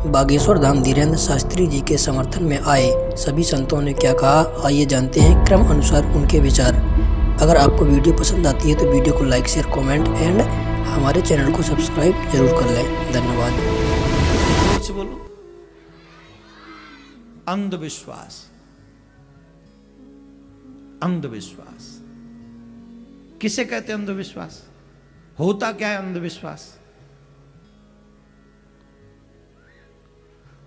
बागेश्वर धाम धीरेन्द्र शास्त्री जी के समर्थन में आए सभी संतों ने क्या कहा, आइए जानते हैं क्रम अनुसार उनके विचार। अगर आपको वीडियो पसंद आती है तो वीडियो को लाइक शेयर कमेंट एंड हमारे चैनल को सब्सक्राइब जरूर कर लें। धन्यवाद। बोलो अंधविश्वास। अंधविश्वास किसे कहते हैं? अंधविश्वास होता क्या है? अंधविश्वास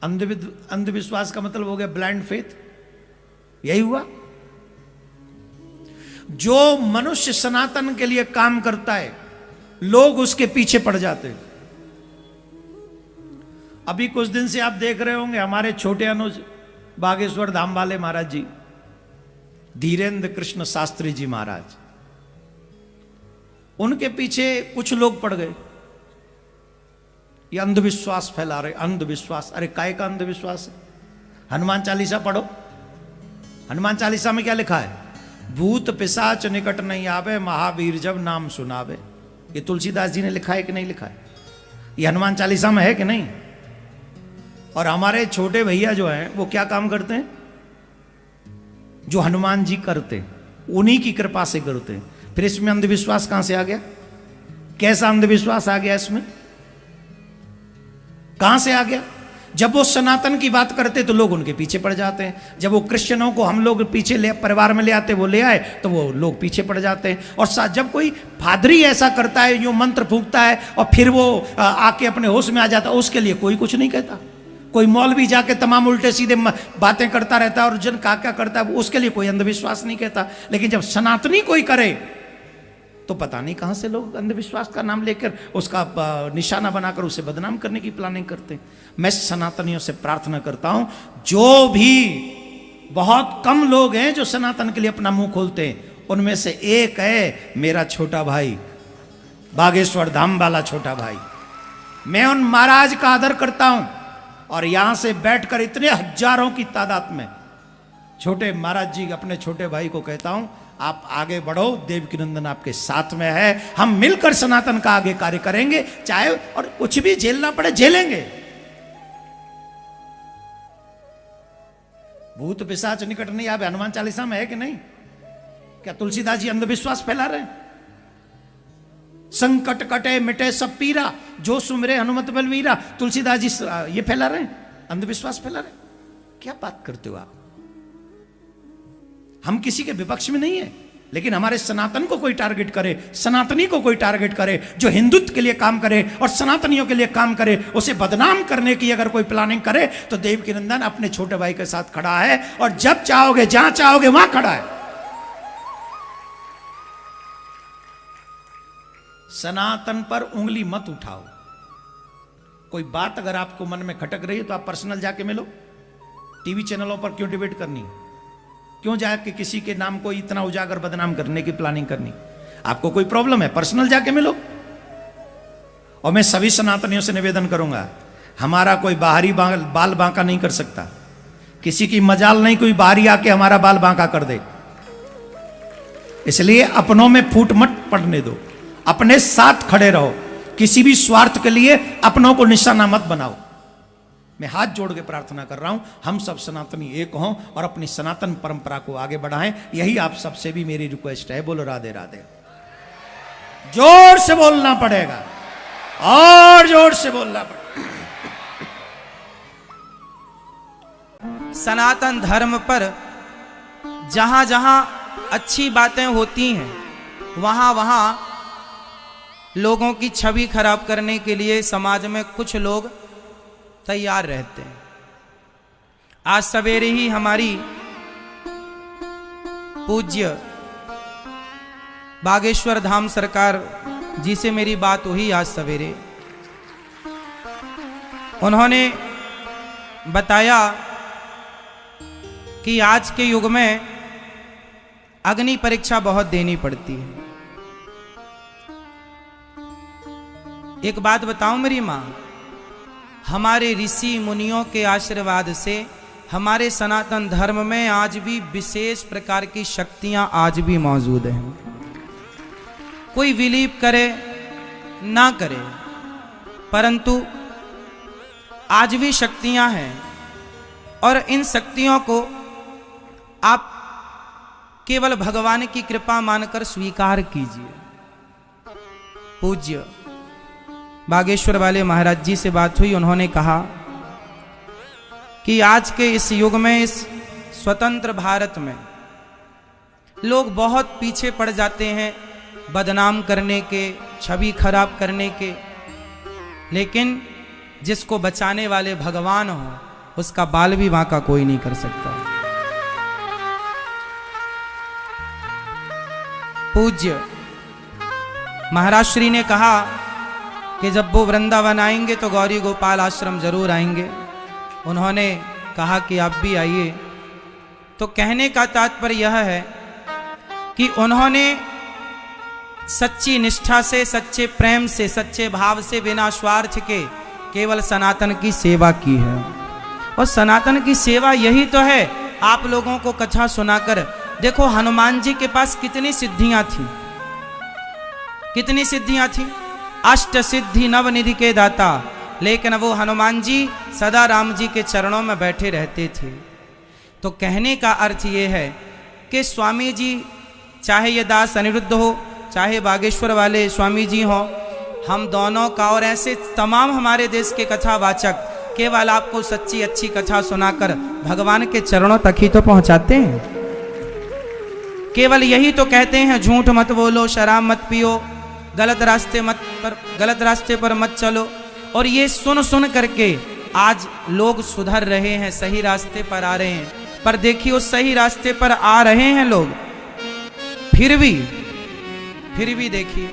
अंधविश्वास का मतलब हो गया ब्लाइंड फेथ। यही हुआ। जो मनुष्य सनातन के लिए काम करता है लोग उसके पीछे पड़ जाते हैं। अभी कुछ दिन से आप देख रहे होंगे हमारे छोटे अनुज बागेश्वर धाम वाले महाराज जी, धीरेन्द्र कृष्ण शास्त्री जी महाराज, उनके पीछे कुछ लोग पड़ गए। ये अंधविश्वास फैला रहे। अंधविश्वास, अरे काय का अंधविश्वास है? हनुमान चालीसा पढ़ो। हनुमान चालीसा में क्या लिखा है? भूत पिशाच निकट नहीं आवे, महावीर जब नाम सुनावे। ये तुलसीदास जी ने लिखा है कि नहीं लिखा है? ये हनुमान चालीसा में है कि नहीं? और हमारे छोटे भैया जो हैं वो क्या काम करते हैं? जो हनुमान जी करते उन्हीं की कृपा से करते हैं। फिर इसमें अंधविश्वास कहां से आ गया? कैसा अंधविश्वास आ गया इसमें? कहां से आ गया? जब वो सनातन की बात करते तो लोग उनके पीछे पड़ जाते हैं। जब वो क्रिश्चियनों को हम लोग पीछे ले परिवार में ले आते, वो ले आए तो वो लोग पीछे पड़ जाते हैं। और जब कोई फादरी ऐसा करता है, यूं मंत्र फूंकता है और फिर वो आके अपने होश में आ जाता है, उसके लिए कोई कुछ नहीं कहता। कोई मौलवी जाके तमाम उल्टे सीधे बातें करता रहता है और जन क्या करता है, उसके लिए कोई अंधविश्वास नहीं कहता। लेकिन जब सनातनी कोई करे तो पता नहीं कहां से लोग अंधविश्वास का नाम लेकर उसका निशाना बनाकर उसे बदनाम करने की प्लानिंग करते हैं। मैं सनातनियों से प्रार्थना करता हूं, जो भी बहुत कम लोग हैं जो सनातन के लिए अपना मुंह खोलते हैं, उनमें से एक है मेरा छोटा भाई, बागेश्वर धाम वाला छोटा भाई। मैं उन महाराज का आदर करता हूं और यहां से बैठकर इतने हजारों की तादाद में छोटे महाराज जी अपने छोटे भाई को कहता हूं, आप आगे बढ़ो, देवकी नंदन आपके साथ में है। हम मिलकर सनातन का आगे कार्य करेंगे, चाहे और कुछ भी झेलना पड़े झेलेंगे। भूत पिशाच निकट नहीं आवे, हनुमान चालीसा में है कि नहीं? क्या तुलसीदास जी अंधविश्वास फैला रहे हैं? संकट कटे मिटे सब पीरा, जो सुमरे हनुमत बलवीरा। तुलसीदास जी ये फैला रहे हैं, अंधविश्वास फैला रहे हैं। क्या बात करते हो आप? हम किसी के विपक्ष में नहीं है, लेकिन हमारे सनातन को कोई टारगेट करे, सनातनी को कोई टारगेट करे, जो हिंदुत्व के लिए काम करे और सनातनियों के लिए काम करे, उसे बदनाम करने की अगर कोई प्लानिंग करे तो देवकी नंदन अपने छोटे भाई के साथ खड़ा है और जब चाहोगे जहां चाहोगे वहां खड़ा है। सनातन पर उंगली मत उठाओ। कोई बात अगर आपको मन में खटक रही है तो आप पर्सनल जाके मिलो। टीवी चैनलों पर क्यों डिबेट करनी? क्यों जाके किसी के नाम को इतना उजागर बदनाम करने की प्लानिंग करनी? आपको कोई प्रॉब्लम है, पर्सनल जाके मिलो। और मैं सभी सनातनियों से निवेदन करूंगा, हमारा कोई बाहरी बाल बांका नहीं कर सकता। किसी की मजाल नहीं कोई बाहरी आके हमारा बाल बांका कर दे। इसलिए अपनों में फूट मत पड़ने दो, अपने साथ खड़े रहो। किसी भी स्वार्थ के लिए अपनों को निशाना मत बनाओ। मैं हाथ जोड़ के प्रार्थना कर रहा हूं, हम सब सनातनी एक हों और अपनी सनातन परंपरा को आगे बढ़ाएं। यही आप सबसे भी मेरी रिक्वेस्ट है। बोलो राधे राधे। जोर से बोलना पड़ेगा और जोर से बोलना पड़ेगा। सनातन धर्म पर जहां जहां अच्छी बातें होती हैं वहां वहां लोगों की छवि खराब करने के लिए समाज में कुछ लोग तैयार रहते हैं। आज सवेरे ही हमारी पूज्य बागेश्वर धाम सरकार जी से मेरी बात हुई आज सवेरे। उन्होंने बताया कि आज के युग में अग्नि परीक्षा बहुत देनी पड़ती है। एक बात बताऊं मेरी मां, हमारे ऋषि मुनियों के आशीर्वाद से हमारे सनातन धर्म में आज भी विशेष प्रकार की शक्तियां आज भी मौजूद हैं। कोई बिलीव करे ना करे, परंतु आज भी शक्तियां हैं और इन शक्तियों को आप केवल भगवान की कृपा मानकर स्वीकार कीजिए। पूज्य बागेश्वर वाले महाराज जी से बात हुई, उन्होंने कहा कि आज के इस युग में, इस स्वतंत्र भारत में लोग बहुत पीछे पड़ जाते हैं बदनाम करने के, छवि खराब करने के, लेकिन जिसको बचाने वाले भगवान हो उसका बाल भी बांका कोई नहीं कर सकता। पूज्य महाराज श्री ने कहा कि जब वो वृंदावन आएंगे तो गौरी गोपाल आश्रम जरूर आएंगे। उन्होंने कहा कि आप भी आइए। तो कहने का तात्पर्य यह है कि उन्होंने सच्ची निष्ठा से, सच्चे प्रेम से, सच्चे भाव से, बिना स्वार्थ के केवल सनातन की सेवा की है। और सनातन की सेवा यही तो है, आप लोगों को कथा सुनाकर। देखो हनुमान जी के पास कितनी सिद्धियां थी, कितनी सिद्धियां थी, अष्ट सिद्धि नवनिधि के दाता, लेकिन वो हनुमान जी सदा राम जी के चरणों में बैठे रहते थे। तो कहने का अर्थ ये है कि स्वामी जी, चाहे ये दास अनिरुद्ध हो, चाहे बागेश्वर वाले स्वामी जी हो, हम दोनों का और ऐसे तमाम हमारे देश के कथावाचक केवल आपको सच्ची अच्छी कथा सुनाकर भगवान के चरणों तक ही तो पहुंचाते हैं। केवल यही तो कहते हैं, झूठ मत बोलो, शराब मत पियो, गलत रास्ते पर मत चलो। और ये सुन सुन करके आज लोग सुधर रहे हैं, सही रास्ते पर आ रहे हैं। पर देखिए उस सही रास्ते पर आ रहे हैं लोग, फिर भी देखिए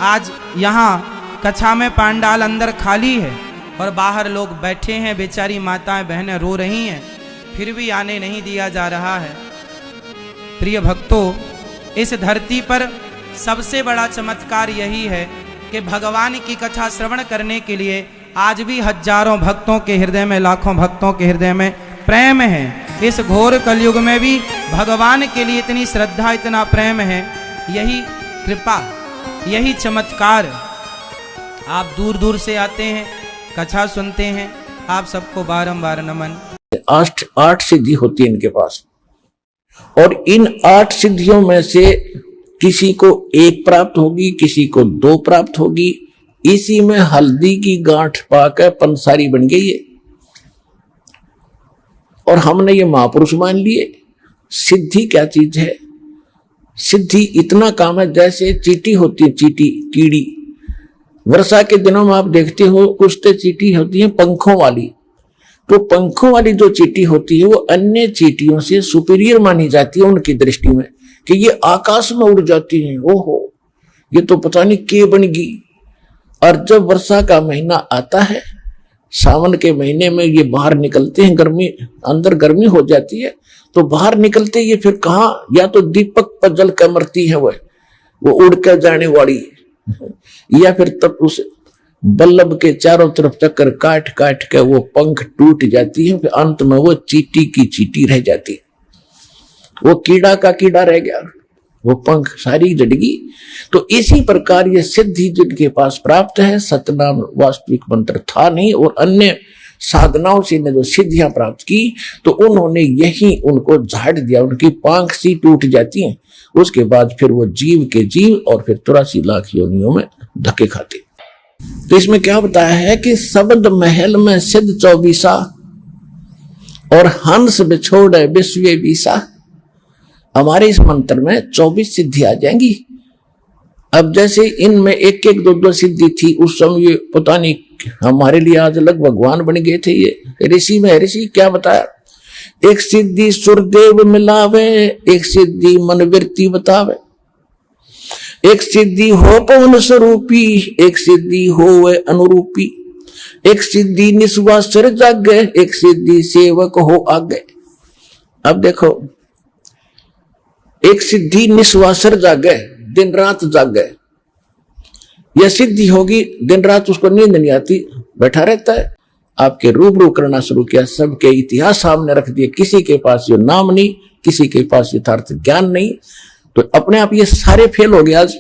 आज यहाँ कक्षा में पांडाल अंदर खाली है और बाहर लोग बैठे हैं, बेचारी माताएं बहनें रो रही हैं, फिर भी आने नहीं दिया जा रहा है। प्रिय भक्तों, इस धरती पर सबसे बड़ा चमत्कार यही है कि भगवान की कथा श्रवण करने के लिए आज भी हजारों भक्तों के हृदय में, लाखों भक्तों के हृदय में प्रेम है। इस घोर कलयुग में भी भगवान के लिए इतनी श्रद्धा, इतना प्रेम है। यही कृपा, यही चमत्कार। आप दूर दूर से आते हैं, कथा सुनते हैं, आप सबको बारंबार नमन। 8 सिद्धि होती है इनके पास, और इन 8 सिद्धियों में से किसी को 1 प्राप्त होगी, किसी को 2 प्राप्त होगी। इसी में हल्दी की गांठ पाकर पंसारी बन गई है, और हमने ये महापुरुष मान लिए। सिद्धि क्या चीज है? सिद्धि इतना काम है जैसे चींटी होती है, चींटी, कीड़ी। वर्षा के दिनों में आप देखते हो कुछ तो चींटी होती है पंखों वाली। तो पंखों वाली जो चींटी होती है वो अन्य चींटियों से सुपीरियर मानी जाती है उनकी दृष्टि में, कि ये आकाश में उड़ जाती हैं। ओहो, ये तो पता नहीं के बन गई। और जब वर्षा का महीना आता है, सावन के महीने में ये बाहर निकलते हैं, गर्मी, अंदर गर्मी हो जाती है, तो बाहर निकलते ये फिर कहाँ, या तो दीपक पर जल कर मरती है वो उड़ कर जाने वाली, या फिर तब उस बल्लभ के चारों तरफ चक्कर काट काट के वो पंख टूट जाती है, फिर अंत में वो चींटी की चींटी रह जाती है, वो कीड़ा का कीड़ा रह गया, वो पंख सारी जड़गी। तो इसी प्रकार ये सिद्धि जिनके पास प्राप्त है, सतनाम वास्तविक मंत्र था नहीं, और अन्य साधनाओं से ने जो सिद्धियां प्राप्त की, तो उन्होंने यही उनको झाड़ दिया, उनकी पांख सी टूट जाती है। उसके बाद फिर वो जीव के जीव और फिर 83 लाख योनियों में धक्के खाते। तो इसमें क्या बताया है कि शब्द महल में सिद्ध 24 और हंस बिछोड़े विश्व बीसा। हमारे इस मंत्र में 24 सिद्धि आ जाएंगी। अब जैसे इनमें एक एक 2 सिद्धि थी, उस समय पता नहीं हमारे लिए आज अलग भगवान बन गए थे। ये ऋषि में ऋषि क्या बताया, एक सिद्धि सुरदेव मिलावे, एक सिद्धि मनवृत्ति बतावे, एक सिद्धि हो पवन स्वरूपी, एक सिद्धि हो अनुरूपी, एक सिद्धि निस्वा सिर जागे, एक सिद्धि सेवक हो आगे। अब देखो, एक सिद्धि निस्वासर जागे, दिन रात जागे, यह सिद्धि होगी। दिन रात उसको नींद नहीं आती, बैठा रहता है। आपके रूबरू करना शुरू किया, सबके इतिहास सामने रख दिए, किसी के पास ये नाम नहीं, किसी के पास यथार्थ ज्ञान नहीं, तो अपने आप ये सारे फेल हो गए। आज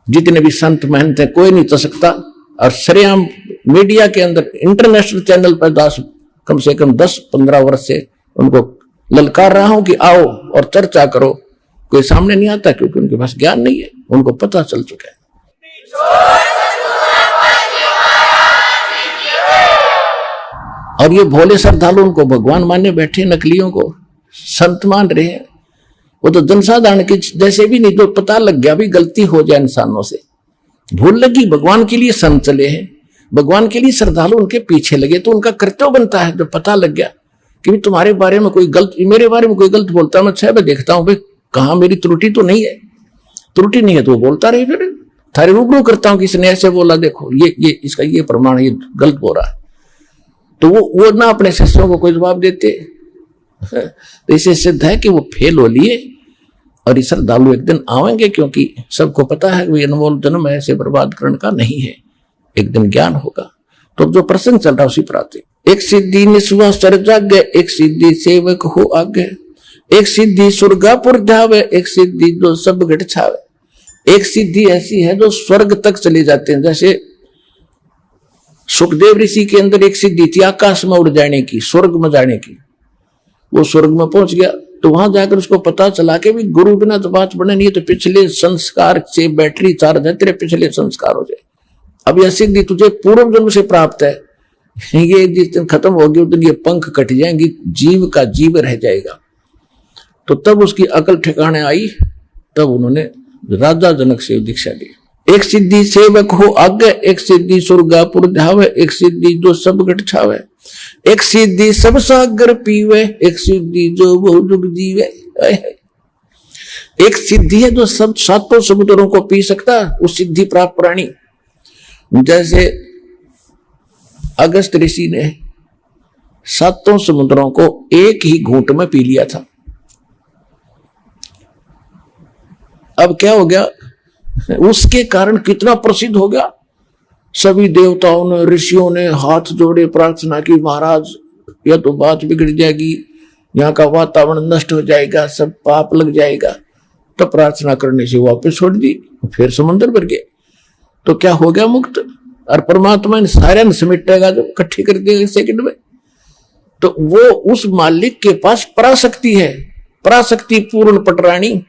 जितने भी संत महंत है कोई नहीं तो सकता, और सरेआम मीडिया के अंदर इंटरनेशनल चैनल पर कम से कम 10-15 वर्ष से उनको ललकार रहा हूं कि आओ और चर्चा करो, कोई सामने नहीं आता क्योंकि उनके पास ज्ञान नहीं है, उनको पता चल चुका है। और ये भोले श्रद्धालु उनको भगवान मानने बैठे, नकलियों को संत मान रहे हैं। वो तो जनसाधारण के जैसे भी नहीं, जो पता लग गया भी गलती हो जाए इंसानों से, भूल लगी, भगवान के लिए संत चले हैं, भगवान के लिए श्रद्धालु उनके पीछे लगे, तो उनका कर्तव्य बनता है, जब पता लग गया कि तुम्हारे बारे में कोई गलत, मेरे बारे में कोई गलत बोलता है, मैं अच्छा मैं देखता हूं भाई कहां मेरी त्रुटि तो नहीं है, त्रुटि नहीं है तो वो बोलता रहे, फिर थारे रूबरू करता हूं कि इसने ऐसे बोला, देखो ये इसका ये प्रमाण, ये गलत बोल रहा है, तो वो ना अपने शिष्यों को कोई जवाब देते। तो इसे सिद्ध है कि वो फेल हो लिए और ये श्रद्धालु एक दिन आवेंगे, क्योंकि सबको पता है कि अनमोल जन्म ऐसे बर्बाद करने का नहीं है, एक दिन ज्ञान होगा। तो जो प्रसंग चल रहा उसी पर आते, एक सिद्धि निस्वा सर जागे, एक सिद्धि सेवक हो आगे, एक सिद्धि स्वर्गापुर जावे, एक सिद्धि जो सब घट छावे। एक सिद्धि ऐसी है जो स्वर्ग तक चले जाते हैं, जैसे सुखदेव ऋषि के अंदर एक सिद्धि थी आकाश में उड़ जाने की, स्वर्ग में जाने की। वो स्वर्ग में पहुंच गया तो वहां जाकर उसको पता चला कि भी गुरु बिना तो बात बने नहीं, तो पिछले संस्कार से बैटरी चार्ज है, तेरे पिछले संस्कार हो जाए। अब यह सिद्धि तुझे पूर्व जन्म से प्राप्त है, ये जिस दिन खत्म होगी उस दिन ये पंख कट जाएंगी, जीव का जीव रह जाएगा। तो तब उसकी अकल ठिकाने आई, तब उन्होंने राजा जनक से दीक्षा ली। एक सिद्धि सेवक हो आगे, एक सिद्धि स्वर्गापुर धावे, एक सिद्धि जो सब घट छावे, एक सिद्धि सब सागर पीवे, एक सिद्धि जो बहु जुग जीवे। एक सिद्धि है जो सब सातों समुद्रों को पी सकता, उस सिद्धि प्राप्त प्राणी। जैसे अगस्त ऋषि ने सातों समुद्रों को एक ही घूंट में पी लिया था। अब क्या हो गया, उसके कारण कितना प्रसिद्ध हो गया, सभी देवताओं ने, ऋषियों ने हाथ जोड़े, प्रार्थना की, महाराज यह तो बात बिगड़ जाएगी, यहाँ का वातावरण नष्ट हो जाएगा, सब पाप लग जाएगा। तो प्रार्थना करने से वापस छोड़ दी, फिर समुद्र भर गए, तो क्या हो गया, मुक्त। और परमात्मा इन सारे समेटेगा, जब इकट्ठी कर देगा सेकंड में। तो वो उस मालिक के पास पराशक्ति है, पराशक्ति पूर्ण पटरानी,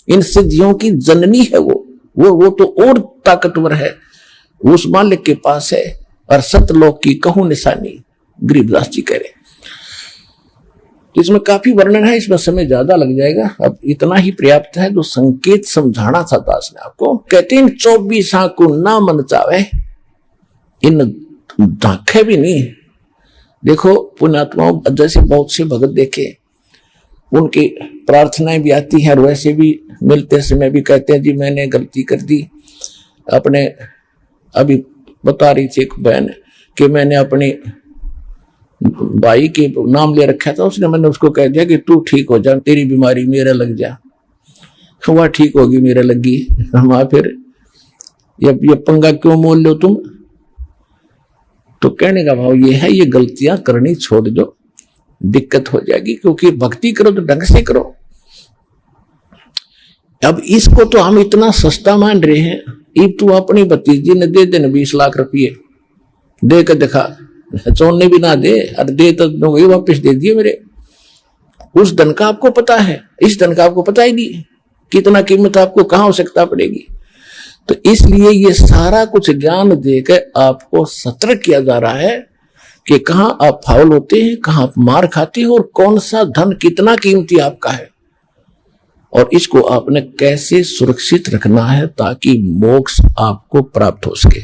इन सिद्धियों की जननी है वो तो और ताकतवर है, उस मालिक के पास है। और सतलोक की कहूं निशानी, गरीबदास जी कह रहे। इसमें काफी वर्णन है, इसमें समय ज्यादा लग जाएगा, अब इतना ही पर्याप्त है जो संकेत समझाना था दास ने आपको। कहते हैं 24 को ना मन चावे, इन दाखे भी नहीं। देखो पुण्यात्माओं, जैसे बहुत से भगत देखे, उनकी प्रार्थनाएं भी आती हैं और वैसे भी मिलते समय भी कहते हैं जी मैंने गलती कर दी। अपने अभी बता रही थी एक बहन कि मैंने अपनी भाई के नाम ले रखा था, उसने मैंने उसको कह दिया कि तू ठीक हो जा, तेरी बीमारी मेरे लग जा। वह ठीक होगी, मेरे लगी। हम फिर ये पंगा क्यों मोल लो तुम। तो कहने का भाव ये है, ये गलतियां करनी छोड़ दो, दिक्कत हो जाएगी, क्योंकि भक्ति करो तो ढंग से करो। अब इसको तो हम इतना सस्ता मान रहे हैं, अब तू अपनी भतीजी ने दे देना 20 लाख रुपये, दे कर दिखा, चौने भी ना दे, और दे तो वही वापस दे दिए मेरे। उस धन का आपको पता है, इस धन का आपको पता ही नहीं कितना कीमत आपको कहां आवश्यकता पड़ेगी। तो इसलिए ये सारा कुछ ज्ञान देकर आपको सतर्क किया जा रहा है कि कहां आप फाउल होते हैं, कहां आप मार खाते हैं, और कौन सा धन कितना कीमती आपका है, और इसको आपने कैसे सुरक्षित रखना है ताकि मोक्ष आपको प्राप्त हो सके।